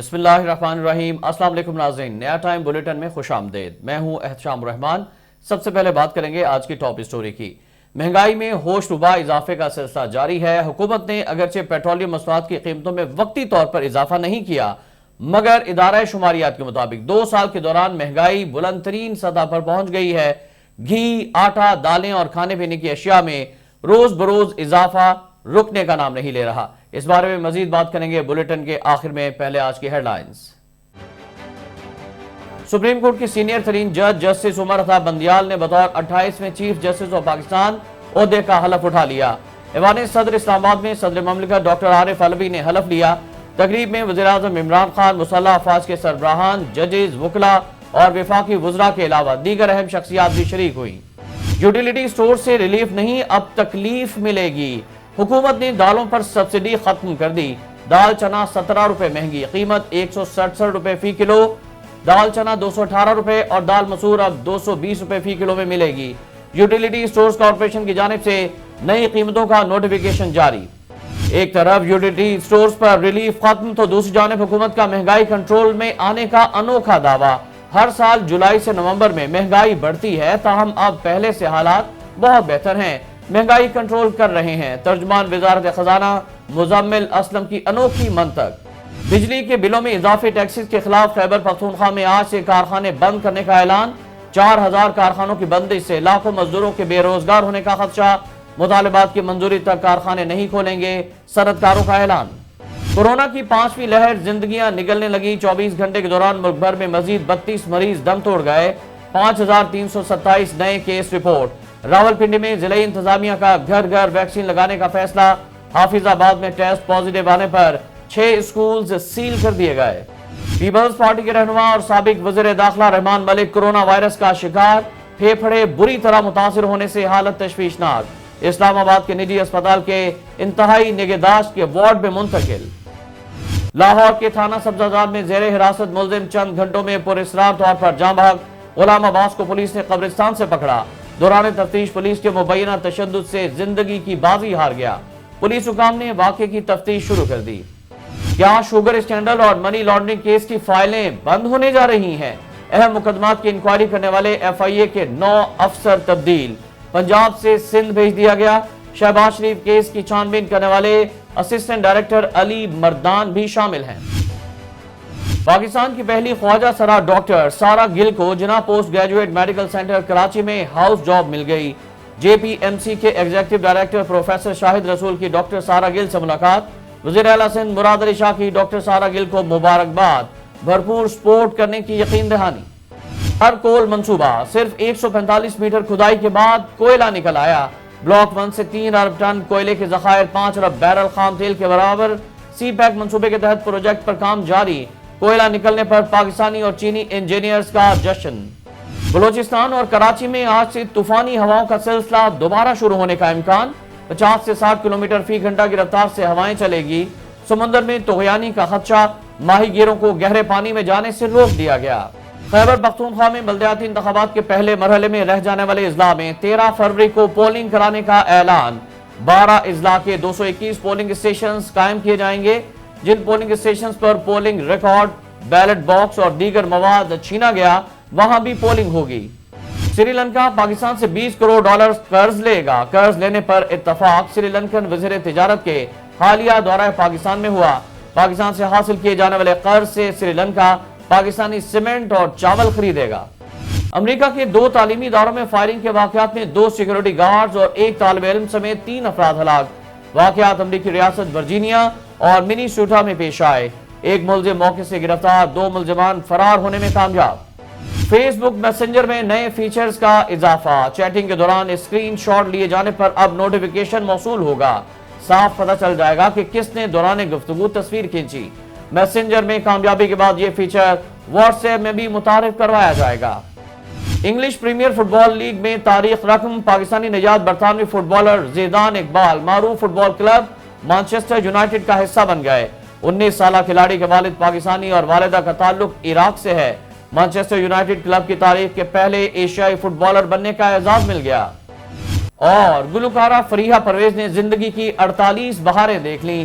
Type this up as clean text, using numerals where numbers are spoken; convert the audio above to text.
بسم اللہ الرحمن الرحیم۔ السلام علیکم ناظرین، نیا ٹائم بلیٹن میں خوش آمدید۔ میں ہوں احتشام الرحمن۔ سب سے پہلے بات کریں گے آج کی ٹاپ اسٹوری کی۔ مہنگائی میں ہوش ربا اضافے کا سلسلہ جاری ہے۔ حکومت نے اگرچہ پیٹرولیم مصنوعات کی قیمتوں میں وقتی طور پر اضافہ نہیں کیا، مگر ادارہ شماریات کے مطابق 2 سال کے دوران مہنگائی بلند ترین سطح پر پہنچ گئی ہے۔ گھی، آٹا، دالیں اور کھانے پینے کی اشیاء میں روز بروز اضافہ رکنے کا نام نہیں لے رہا۔ اس بارے میں مزید بات کریں گے بلیٹن کے آخر میں۔ پہلے آج کی ہیڈ لائنز۔ سپریم کورٹ کی سینئر ترین جج جسٹس عمر عطا بندیال نے بطور 28ویں چیف جسٹس آف پاکستان عہدے کا حلف اٹھا لیا۔ ایوان صدر اسلام آباد میں صدر مملکت ڈاکٹر عارف علوی نے حلف لیا۔ تقریب میں وزیر اعظم عمران خان، مسلح افواج کے سربراہان، ججز، وکلاء اور وفاقی وزراء کے علاوہ دیگر اہم شخصیات بھی شریک ہوئیں۔ یوٹیلیٹی سٹور سے ریلیف نہیں، اب تکلیف ملے گی۔ حکومت نے دالوں پر سبسڈی ختم کر دی۔ دال چنا 17 روپے مہنگی، قیمت 167 روپے فی کلو۔ دال چنا 218 روپے اور دال مسور اب 220 روپے فی کلو میں ملے گی۔ یوٹیلیٹی سٹورز کارپوریشن کی جانب سے نئی قیمتوں کا نوٹیفیکیشن جاری۔ ایک طرف یوٹیلیٹی سٹورز پر ریلیف ختم تو دوسری جانب حکومت کا مہنگائی کنٹرول میں آنے کا انوکھا دعویٰ۔ ہر سال جولائی سے نومبر میں مہنگائی بڑھتی ہے، تاہم اب پہلے سے حالات بہت بہتر ہیں، مہنگائی کنٹرول کر رہے ہیں۔ ترجمان وزارت خزانہ مزمل اسلم کی انوکھی منطق۔ بجلی کے بلوں میں اضافی ٹیکسز کے خلاف خیبر پختونخوا میں آج سے کارخانے بند کرنے کا اعلان۔ 4000 کارخانوں کی بندش سے لاکھوں مزدوروں کے بے روزگار ہونے کا خدشہ۔ مطالبات کی منظوری تک کارخانے نہیں کھولیں گے، صنعت کاروں کا اعلان۔ کورونا کی 5ویں لہر، زندگیاں نگلنے لگی۔ 24 گھنٹے کے دوران ملک بھر میں مزید 32 مریض دم توڑ گئے۔ 5327 نئے کیس رپورٹ۔ راولپنڈی میں ضلعی انتظامیہ کا گھر گھر ویکسین لگانے کا فیصلہ۔ حافظ آباد میں ٹیسٹ پازیٹیو آنے پر 6 اسکولز سیل کر دیے گئے۔ پیپلز پارٹی کے رہنما اور سابق وزیر داخلہ رحمان ملک کورونا وائرس کا شکار، پھیپھڑے بری طرح متاثر ہونے سے حالت تشویشناک۔ اسلام آباد کے نجی اسپتال کے انتہائی نگہداشت کے وارڈ میں منتقل۔ لاہور کے تھانہ سبزہ میں زیر حراست ملزم چند گھنٹوں میں پراسرار طور پر جاں بحق۔ غلام عباس کو پولیس نے قبرستان سے پکڑا۔ دوران تفتیش پولیس کے مبینہ تشدد سے زندگی کی بازی ہار گیا۔ پولیس حکام نے واقعے کی تفتیش شروع کر دی۔ کیا شوگر اسکینڈل اور منی لانڈرنگ کیس کی فائلیں بند ہونے جا رہی ہیں؟ اہم مقدمات کی انکوائری کرنے والے ایف آئی اے کے 9 افسر تبدیل۔ پنجاب سے سندھ بھیج دیا گیا۔ شہباز شریف کیس کی چھانبین کرنے والے اسسٹنٹ ڈائریکٹر علی مردان بھی شامل ہیں۔ پاکستان کی پہلی خواجہ سرا ڈاکٹر سارا گل کو Jinnah post graduate medical centre Karachi میں ہاؤس جاب مل گئی۔ جے پی ایم سی کے ایگزیکٹو ڈائریکٹر پروفیسر شاہد رسول کی ڈاکٹر سارا گل سے ملاقات۔ وزیر اعلیٰ سندھ مراد علی شاہ کی ڈاکٹر سارا گل کو مبارکباد۔ بھرپور سپورٹ کرنے کی یقین دہانی۔ ہر کول منصوبہ، صرف 145 میٹر کھدائی کے بعد کوئلہ نکل آیا۔ بلاک 1 سے 3 ارب ٹن کوئلے کے ذخائر 5 ارب بیرل خام تیل کے برابر۔ سی پیک منصوبے کے تحت پروجیکٹ پر کام جاری۔ کوئلہ نکلنے پر پاکستانی اور چینی انجینئرز کا جشن۔ بلوچستان اور کراچی میں آج سے طوفانی ہواؤں کا سلسلہ دوبارہ شروع ہونے کا امکان۔ 50 سے 60 کلومیٹر فی گھنٹہ کی رفتار سے ہوائیں چلے گی۔ سمندر میں طغیانی کا خدشہ، ماہی گیروں کو گہرے پانی میں جانے سے روک دیا گیا۔ خیبر پختونخوا میں بلدیاتی انتخابات کے پہلے مرحلے میں رہ جانے والے اضلاع میں 13 فروری کو پولنگ کرانے کا اعلان۔ 12 اضلاع کے 221 پولنگ اسٹیشنز قائم کیے جائیں گے۔ جن پولنگ اسٹیشنز پر پولنگ ریکارڈ، بیلٹ باکس اور دیگر مواد چھینا گیا، وہاں بھی پولنگ ہوگی۔ سری لنکا پاکستان سے $20 کروڑ قرض لے گا۔ قرض لینے پر اتفاق سری لنکن وزیر تجارت کے حالیہ دورہ پاکستان میں ہوا۔ پاکستان سے حاصل کیے جانے والے قرض سے سری لنکا پاکستانی سیمنٹ اور چاول خریدے گا۔ امریکہ کے 2 تعلیمی اداروں میں فائرنگ کے واقعات میں 2 سیکیورٹی گارڈز اور 1 طالب علم سمیت 3 افراد ہلاک۔ واقعات امریکی ریاست ورجینیا اور منیسوٹا میں پیش آئے۔ ایک ملزم موقع سے گرفتار، 2 ملزمان فرار ہونے میں کامیاب۔ فیس بک میسنجر میں نئے فیچرز کا اضافہ۔ چیٹنگ کے دوران اسکرین شاٹ لیے جانے پر اب نوٹیفیکیشن موصول ہوگا۔ صاف پتہ چل جائے گا کہ کس نے دوران گفتگو تصویر کھینچی۔ میسنجر میں کامیابی کے بعد یہ فیچر واٹس ایپ میں بھی متعارف کروایا جائے گا۔ انگلش پریمیئر فٹ بال لیگ میں تاریخ رقم، پاکستانی نژاد برطانوی فٹ بالر زیدان اقبال معروف فٹ بال کلب مانچسٹر یونائیٹڈ کا حصہ بن گئے۔ 19 سالہ کھلاڑی کے والد پاکستانی اور والدہ کا تعلق عراق سے ہے۔ مانچسٹر یونائیٹڈ کلب کی تاریخ کے پہلے ایشیائی فٹ بالر بننے کا اعزاز مل گیا۔ اور گلوکارہ فریحہ پرویز نے زندگی کی 48 بہاریں دیکھ لیں۔